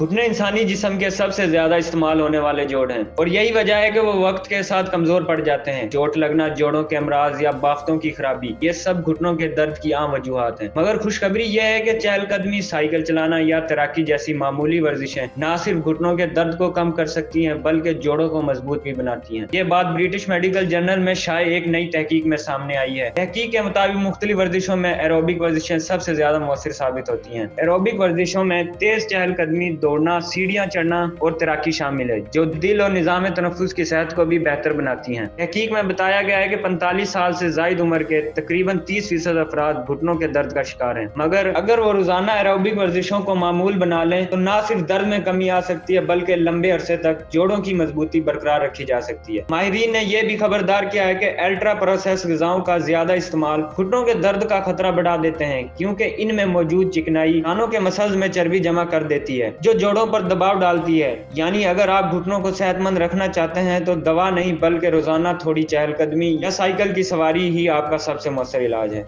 घुटने इंसानी जिस्म के सबसे ज्यादा इस्तेमाल होने वाले जोड़ हैं और यही वजह है कि वो वक्त के साथ कमजोर पड़ जाते हैं। चोट लगना, जोड़ों के अमराज या बाफ्तों की खराबी, ये सब घुटनों के दर्द की आम वजूहात हैं। मगर खुशखबरी यह है कि चहलकदमी, साइकिल चलाना या तैराकी जैसी मामूली वर्जिशें न सिर्फ घुटनों के दर्द को कम कर सकती हैं बल्कि जोड़ों को मजबूत भी बनाती हैं। ये बात ब्रिटिश मेडिकल जर्नल में शाये एक नई तहकीक में सामने आई है। तहकीक के मुताबिक मुख्तलिफ वर्जिशों में एरोबिक वर्जिशें सबसे ज्यादा मौसर साबित होती हैं। एरोबिक वर्जिशों में तेज चहलकदमी, दौड़ना, सीढ़ियां चढ़ना और तैराकी शामिल है, जो दिल और निजाम तनफ्फुस की सेहत को भी बेहतर बनाती हैं। तहकीक में बताया गया है कि 45 साल से जायद उम्र के तकरीबन 30% अफराद घुटनों के दर्द का शिकार हैं। मगर अगर वो रोजाना एरोबिक वर्जिशों को मामूल बना लें तो न सिर्फ दर्द में कमी आ सकती है बल्कि लंबे अरसे तक जोड़ों की मजबूती बरकरार रखी जा सकती है। माहिरीन ने यह भी खबरदार किया है कि अल्ट्रा प्रोसेस ग़िज़ाओं का ज्यादा इस्तेमाल घुटनों के दर्द का खतरा बढ़ा देते हैं, क्योंकि इनमें मौजूद चिकनाई कानों के मसल्स में चर्बी जमा कर देती है जो जोड़ों पर दबाव डालती है। यानी अगर आप घुटनों को सेहतमंद रखना चाहते हैं तो दवा नहीं बल्कि रोजाना थोड़ी चहलकदमी या साइकिल की सवारी ही आपका सबसे मौसर इलाज है।